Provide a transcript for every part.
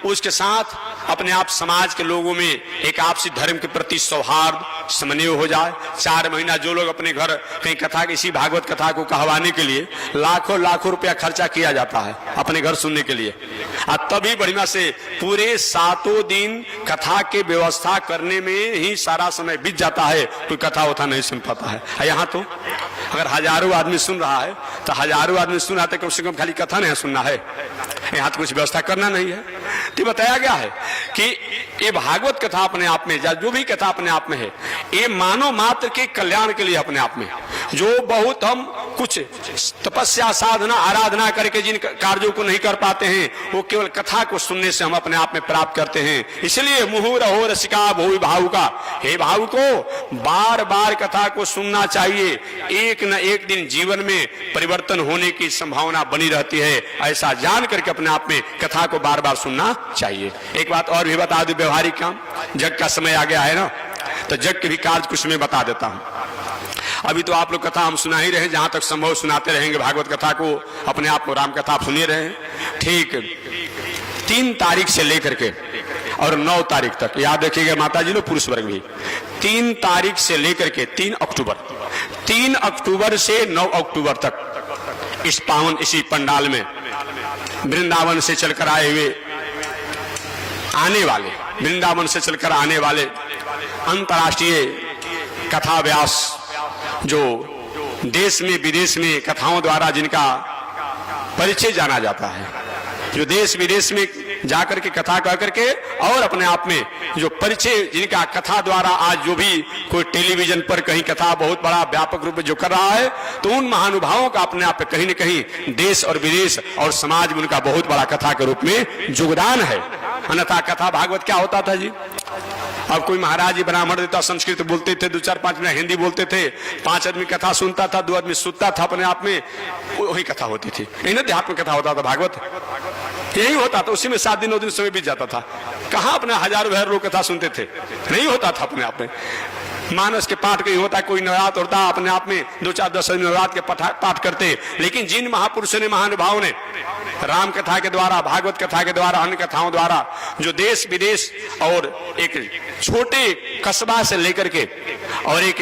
उसके साथ अपने आप समाज के लोगों में एक आपसी धर्म के प्रति सौहार्द समन्वय हो जाए। 4 महीना जो लोग अपने घर कहीं कथा इसी भागवत कथा को कहवाने के लिए लाखों लाखों रुपया खर्चा किया जाता है अपने घर सुनने के लिए, और तभी बढ़िया से पूरे 7 दिन कथा के व्यवस्था करने में ही सारा समय बीत जाता है, कोई कथा होता नहीं सुन पाता है। यहाँ तो अगर हजारों आदमी सुन रहा है तो हजारों आदमी सुन रहा है, कम से कम खाली कथा नहीं सुनना है, यहाँ तो कुछ व्यवस्था करना नहीं है। तो बताया गया है कि ये भागवत कथा अपने आप में, जो भी कथा अपने आप में है, ये मानव मात्र के कल्याण के लिए अपने आप में, जो बहुत हम कुछ तपस्या साधना आराधना करके जिन कार्यों को नहीं कर पाते हैं, वो केवल कथा को सुनने से हम अपने आप में प्राप्त करते हैं। इसलिए मुहुर हो रसिका भोई भावुका, हे भाव को बार बार कथा को सुनना चाहिए, एक न एक दिन जीवन में परिवर्तन होने की संभावना बनी रहती है, ऐसा जान करके अपने आप में कथा को बार बार सुनना चाहिए। एक बात और भी बता दूं, व्यवहारिक काम, जग का समय आ गया है ना, तो जग के भी कार्य कुछ मैं बता देता हूं। अभी तो आप लोग कथा हम सुना ही रहे, जहां तक संभव सुनाते रहेंगे भागवत कथा को, अपने आप को राम कथा आप सुनिए रहे। ठीक 3 तारीख से लेकर के और 9 तारीख तक, याद रखिएगा माता जी लोग, पुरुष वर्ग भी, 3 तारीख से लेकर के 3 अक्टूबर से 9 अक्टूबर तक इस पावन इसी पंडाल में वृंदावन से चलकर आए हुए वृंदावन से चलकर आने वाले अंतर्राष्ट्रीय कथा व्यास, जो देश में विदेश में कथाओं द्वारा जिनका परिचय जाना जाता है, जो देश विदेश में जाकर के कथा कह करके और अपने आप में जो परिचय जिनका कथा द्वारा आज जो भी कोई टेलीविजन पर कहीं कथा बहुत बड़ा व्यापक रूप में जो कर रहा है, तो उन महानुभावों का अपने आप में कहीं न कहीं देश और विदेश और समाज में उनका बहुत बड़ा कथा के रूप में योगदान है। अन्यथा कथा भागवत क्या होता था जी? अब कोई महाराज जी ब्राह्मण देता, संस्कृत बोलते थे, 2-4-5 मिनट हिंदी बोलते थे, 5 आदमी कथा सुनता था, 2 आदमी सुनता था, अपने आप में वही कथा होती थी। इन देहात में कथा होता था, भागवत यही होता था, उसी में 7 दिन 9 दिन समय बीत जाता था। कहाँ अपने हजारों लोग कथा सुनते थे, नहीं होता था अपने आप में। मानस के पाठ कहीं होता, कोई नवरात्र होता, अपने आप में 2-4-10 नवरात्र के पाठ करते, लेकिन जिन महापुरुषों ने महानुभाव ने राम कथा के द्वारा, भागवत कथा के द्वारा, अन्य कथाओं द्वारा जो देश विदेश और एक छोटे कस्बा से लेकर के और एक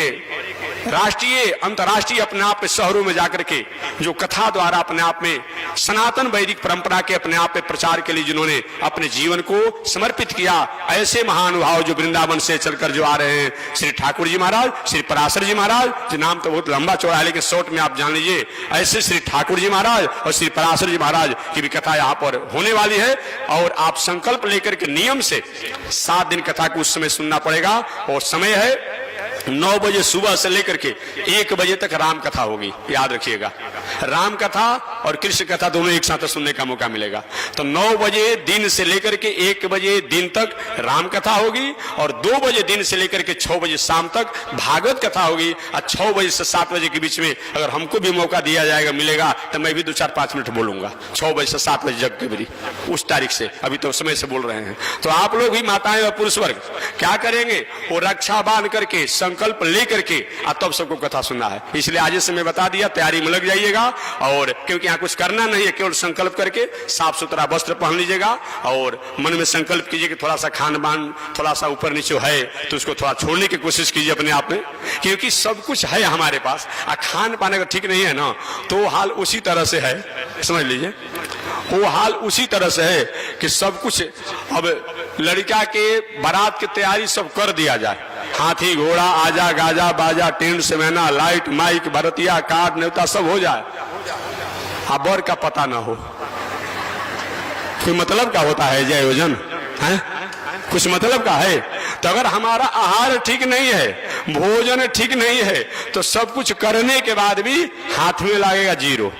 राष्ट्रीय अंतर्राष्ट्रीय अपने आप में शहरों में जाकर के जो कथा द्वारा अपने आप में सनातन वैदिक परंपरा के अपने आप में प्रचार के लिए जिन्होंने अपने जीवन को समर्पित किया, ऐसे महानुभाव जो वृंदावन से चलकर जो आ रहे हैं, श्री ठाकुर जी महाराज, श्री पराशर जी महाराज, जो नाम तो बहुत लंबा चौड़ा है लेकिन शॉर्ट में आप जान लीजिए, ऐसे श्री ठाकुर जी महाराज और श्री पराशर जी महाराज की भी कथा यहाँ पर होने वाली है। और आप संकल्प लेकर के नियम से 7 दिन कथा को उस समय सुनना पड़ेगा, और समय है 9 बजे सुबह से लेकर के 1 बजे तक राम कथा होगी। याद रखिएगा, राम कथा और कृष्ण कथा दोनों एक साथ सुनने का मौका मिलेगा। तो 9 बजे दिन से लेकर के 1 बजे दिन तक राम कथा होगी, और 2 बजे दिन से लेकर के 6 बजे शाम तक भागवत कथा होगी। और 6 बजे से 7 बजे के बीच में अगर हमको भी मौका दिया जाएगा, मिलेगा, तो मैं भी 2-4-5 मिनट बोलूंगा। 6 बजे से 7 बजे जग के बरी उस तारीख से, अभी तो समय से बोल रहे हैं। तो आप लोग भी माताएं और पुरुष वर्ग क्या करेंगे, वो रक्षा बांध करके संकल्प लेकर के तब सबको कथा सुनना है। इसलिए आज से मैं बता दिया, तैयारी में लग जाइएगा। और क्योंकि यहाँ कुछ करना नहीं है, केवल संकल्प करके साफ सुथरा वस्त्र पहन लीजिएगा और मन में संकल्प कीजिए कि थोड़ा सा खान पान थोड़ा सा ऊपर नीचे है तो उसको थोड़ा छोड़ने की कोशिश कीजिए अपने आप में, क्योंकि सब कुछ है हमारे पास। खान पान अगर ठीक नहीं है ना, तो हाल उसी तरह से है, समझ लीजिए, वो हाल उसी तरह से है कि सब कुछ अब लड़का के बारात की तैयारी सब कर दिया जाए, हाथी घोड़ा आजा गाजा बाजा टेंट सेमेना लाइट माइक भरतिया कार्ड न्योता सब हो जाए, अब बर का पता ना हो। कोई मतलब का होता है जय योजन है, कुछ मतलब का है। तो अगर हमारा आहार ठीक नहीं है, भोजन ठीक नहीं है, तो सब कुछ करने के बाद भी हाथ में लगेगा जीरो,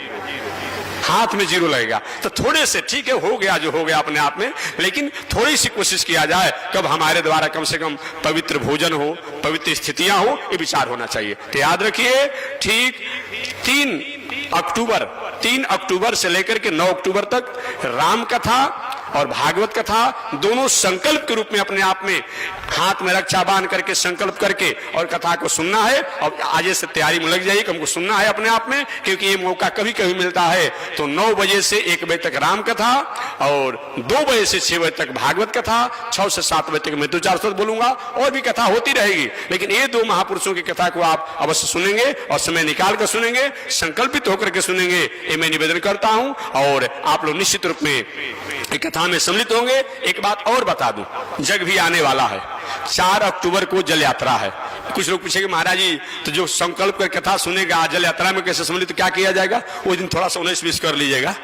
हाथ में जीरो लगेगा। तो थोड़े से ठीक है, हो गया जो हो गया अपने आप में, लेकिन थोड़ी सी कोशिश किया जाए कब हमारे द्वारा कम से कम पवित्र भोजन हो, पवित्र स्थितियां हो, ये विचार होना चाहिए। तो याद रखिए, ठीक 3 अक्टूबर से लेकर के 9 अक्टूबर तक राम कथा और भागवत कथा दोनों संकल्प के रूप में अपने आप में हाथ में रक्षा बांध करके संकल्प करके और कथा को सुनना है। और आज से तैयारी में लग जाइए, हमको सुनना है अपने आप में, क्योंकि ये मौका कभी कभी मिलता है। तो 9 बजे से 1 बजे तक राम कथा और 2 बजे से 6 बजे तक भागवत कथा, 6 से 7 बजे तक मैं 2-4 शब्द बोलूंगा और भी कथा होती रहेगी। लेकिन ये 2 महापुरुषों की कथा को आप अवश्य सुनेंगे और समय निकाल कर सुनेंगे, संकल्पित होकर के सुनेंगे, ये मैं निवेदन करता हूं। और आप लोग निश्चित रूप में कथा में सम्मिलित होंगे। एक बात और बता दूं, जग भी आने वाला है। 4 अक्टूबर को जल यात्रा है। कुछ लोग पूछेंगे महाराज जी तो जो संकल्प कर कथा सुनेगा जल यात्रा में कैसे सम्मिलित क्या किया जाएगा? उस दिन थोड़ा सा 19-20 कर लीजिएगा,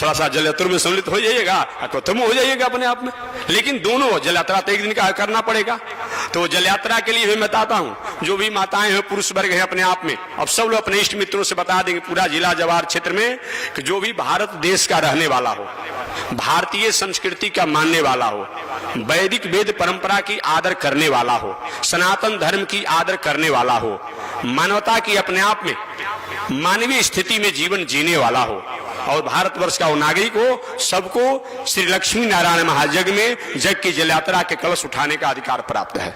थोड़ा सा जल यात्रा में सम्मिलित हो जाइएगा, खत्म हो जाइएगा अपने आप में। लेकिन दोनों जल यात्रा तो एक दिन का करना पड़ेगा। तो जल यात्रा के लिए मैं बताता हूं, जो भी माताएं हैं, पुरुष वर्ग है अपने आप में, अब सब लोग अपने इष्ट मित्रों से बता देंगे पूरा जिला जवार क्षेत्र में कि जो भी भारत देश का रहने वाला हो, भारतीय संस्कृति का मानने वाला हो, वैदिक वेद परंपरा की आदर करने वाला हो, सनातन धर्म की आदर करने वाला हो, मानवता की अपने आप में मानवीय स्थिति में जीवन जीने वाला हो और भारतवर्ष का वो नागरिक हो, सबको श्री लक्ष्मी नारायण महायज्ञ में जग की जल यात्रा के कलश उठाने का अधिकार प्राप्त है।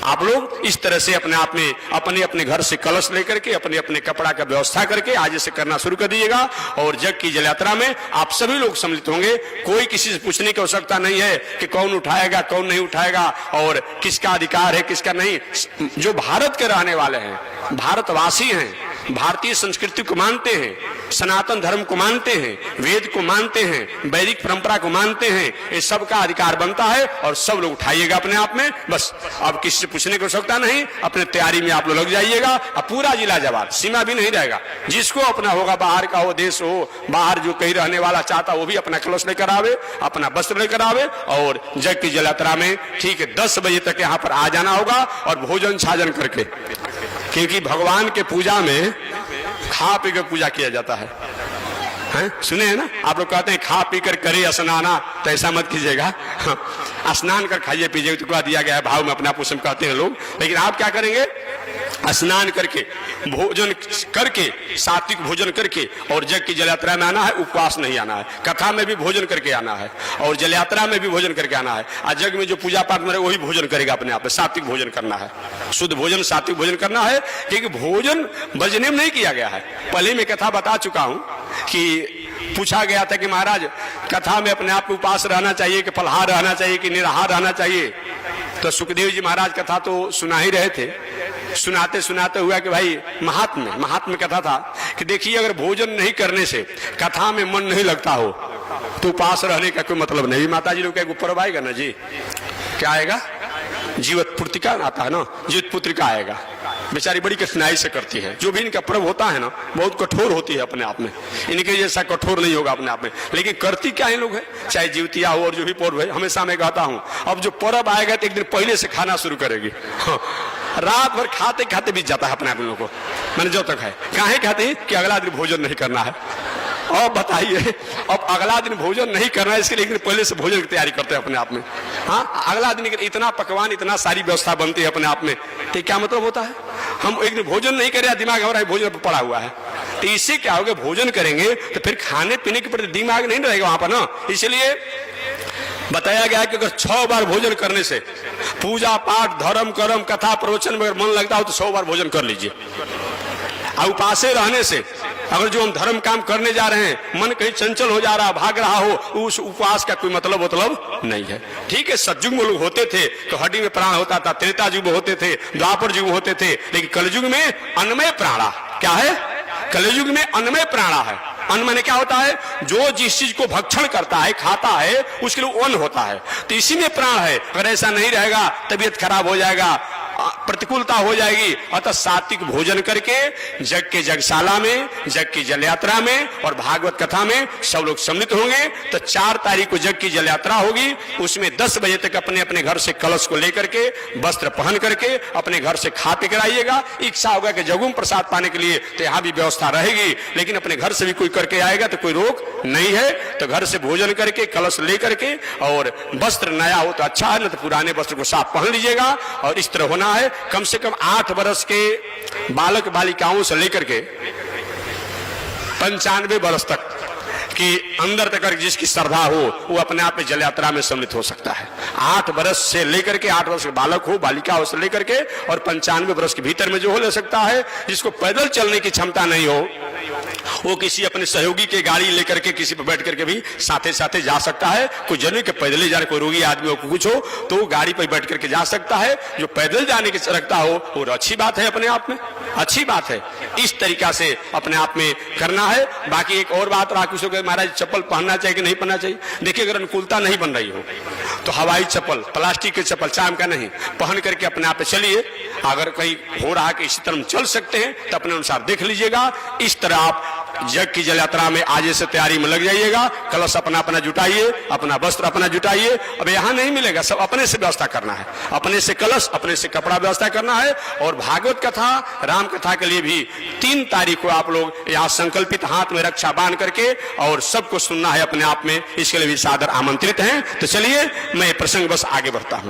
आप लोग इस तरह से अपने आप में अपने अपने घर से कलश लेकर के अपने अपने कपड़ा का व्यवस्था करके आज से करना शुरू कर दीजिएगा। और जग की जल यात्रा में आप सभी लोग सम्मिलित होंगे। कोई किसी से पूछने की आवश्यकता नहीं है कि कौन उठाएगा कौन नहीं उठाएगा और किसका अधिकार है किसका नहीं। जो भारत के रहने वाले हैं, भारतवासी हैं, भारतीय संस्कृति को मानते हैं, सनातन धर्म को मानते हैं, वेद को मानते हैं, वैदिक परंपरा को मानते हैं, ये सबका अधिकार बनता है और सब लोग उठाइएगा अपने आप में। बस अब किसी से पूछने की आवश्यकता नहीं, अपने तैयारी में आप लोग लग जाइएगा। अब पूरा जिला जवार, सीमा भी नहीं रहेगा, जिसको अपना होगा, बाहर का हो, देश हो, बाहर जो कहीं रहने वाला चाहता वो भी अपना कलश लेकर आवे, अपना वस्त्र लेकर आवे और जग की जल यात्रा में ठीक है 10 बजे तक यहाँ पर आ जाना होगा और भोजन छाजन करके, क्योंकि भगवान के पूजा में खा पी कर पूजा किया जाता है। सुने हैं ना, आप लोग कहते हैं खा पी कर करे स्नाना, तो ऐसा मत कीजिएगा। स्नान कर खाइए पीजिए तो कह दिया गया है, भाव में अपने आप उसमें कहते हैं लोग। लेकिन आप क्या करेंगे, स्नान करके भोजन करके, सात्विक भोजन करके और जग की जल यात्रा में आना है। उपवास नहीं आना है, कथा में भी भोजन करके आना है और जल यात्रा में भी भोजन करके आना है। आज जग में जो पूजा पाठ में वही भोजन करेगा अपने आप में, सात्विक भोजन करना है, शुद्ध भोजन सात्विक भोजन करना है। क्योंकि भोजन बजने में नहीं किया गया है। पहले मैं कथा बता चुका हूं कि पूछा गया था कि महाराज कथा में अपने आप में उपास रहना चाहिए कि फलाहार रहना चाहिए कि निराहार रहना चाहिए। तो सुखदेव जी महाराज कथा तो सुना ही रहे थे। सुनाते सुनाते हुआ कि भाई महात्म्य कथा था कि देखिए अगर भोजन नहीं करने से कथा में मन नहीं लगता हो तो उपास रहने का कोई मतलब नहीं। माता जी लोग क्या पर्व आएगा ना जी, क्या आएगा, जीवत पुत्रिका आता है ना, जीवित पुत्रिका आएगा। बेचारी बड़ी कठिनाई से करती है। जो भी इनका पर्व होता है ना बहुत कठोर होती है अपने आप में, इनके जैसा कठोर नहीं होगा अपने आप में। लेकिन करती क्या इन लोग है, चाहे जीवतिया हो और जो भी पर्व है। हमेशा मैं कहता हूं अब जो पर्व आएगा तो एक दिन पहले से खाना शुरू करेगी। रात भर खाते खाते बीत जाता है अपने आप लोगों को, मैंने जो तक है काहे कहते हैं कि अगला दिन भोजन नहीं करना है। और बताइए अब अगला दिन भोजन नहीं करना है, इसके लिए पहले से भोजन की तैयारी करते हैं अपने आप में। हाँ, अगला दिन इतना पकवान इतना सारी व्यवस्था बनती है अपने आप में, तो क्या मतलब होता है हम एक दिन भोजन नहीं करें, दिमाग हमारा भोजन पर पड़ा हुआ है। तो इससे क्या होगा, भोजन करेंगे तो फिर खाने पीने के प्रति दिमाग नहीं रहेगा वहां पर ना। इसलिए बताया गया कि अगर 6 बार भोजन करने से पूजा पाठ धर्म कर्म कथा प्रवचन में अगर मन लगता हो तो 100 बार भोजन कर लीजिए। और उपासे रहने से अगर जो हम धर्म काम करने जा रहे हैं मन कहीं चंचल हो जा रहा भाग रहा हो, उस उपवास का कोई मतलब नहीं है। ठीक है, सतयुग में लोग होते थे तो हड्डी में प्राण होता था, त्रेता युग में होते थे, द्वापर युग में होते थे, लेकिन कलयुग में अन्नमय प्राणा क्या है, कलयुग में अन्नमय प्राणा है। अन्न माने क्या होता है, जो जिस चीज को भक्षण करता है खाता है उसके लिए अन्न होता है, तो इसी में प्राण है। अगर ऐसा नहीं रहेगा तबीयत खराब हो जाएगा, प्रतिकूलता हो जाएगी। अतः सात्विक भोजन करके जग के जगशाला में, जग की जल यात्रा में और भागवत कथा में सब लोग सम्मिलित होंगे। तो 4 तारीख को जग की जल यात्रा होगी, उसमें 10 बजे तक अपने अपने घर से कलश को लेकर के वस्त्र पहन करके अपने घर से खा पी कर आइएगा। इच्छा होगा कि जगुम प्रसाद पाने के लिए तो यहाँ भी व्यवस्था रहेगी, लेकिन अपने घर से भी कोई करके आएगा तो कोई रोक नहीं है। तो घर से भोजन करके कलश लेकर के और वस्त्र नया हो तो अच्छा है, न तो पुराने वस्त्र को साफ पहन लीजिएगा। और इस तरह होना है कम से कम 8 वर्ष के बालक बालिकाओं से लेकर के 95 वर्ष तक, कि अंदर तक जिसकी श्रद्धा हो वो अपने आप में जल यात्रा में सम्मिलित हो सकता है। 8 वर्ष से लेकर के 8 वर्ष के बालक हो, बालिका हो से लेकर के और 95 वर्ष के भीतर में जो हो ले सकता है। जिसको पैदल चलने की क्षमता नहीं हो वो किसी अपने सहयोगी के गाड़ी लेकर के किसी पर बैठ करके भी साथे साथे जा सकता है। कोई जरूरी के पैदल ही जाने, कोई रोगी आदमी हो, कुछ हो तो वो गाड़ी पर बैठ करके जा सकता है। जो पैदल जाने की रखता हो वो अच्छी बात है, अपने आप में अच्छी बात है। इस तरीका से अपने आप में करना है। बाकी एक और बात रहा किसी को महाराज चप्पल पहनना चाहिए कि नहीं पहनना चाहिए। देखिए अगर अनुकूलता नहीं बन रही हो तो हवाई चप्पल, प्लास्टिक के चप्पल, चाम का नहीं, पहन करके अपने आप पे चलिए। अगर कहीं हो रहा है कि इसी तरह हम चल सकते हैं तो अपने अनुसार देख लीजिएगा। इस तरह आप जग की जल यात्रा में आज से तैयारी में लग जाइएगा। कलश अपना अपना जुटाइए, अपना वस्त्र अपना जुटाइए। अब यहाँ नहीं मिलेगा, सब अपने से व्यवस्था करना है। अपने से कलश, अपने से कपड़ा व्यवस्था करना है। और भागवत कथा, राम कथा के लिए भी 3 तारीख को आप लोग यहाँ संकल्पित हाथ में रक्षा बांध करके और सबको सुनना है अपने आप में। इसके लिए भी सादर आमंत्रित हैं। तो चलिए मैं प्रसंग बस आगे बढ़ता हूँ।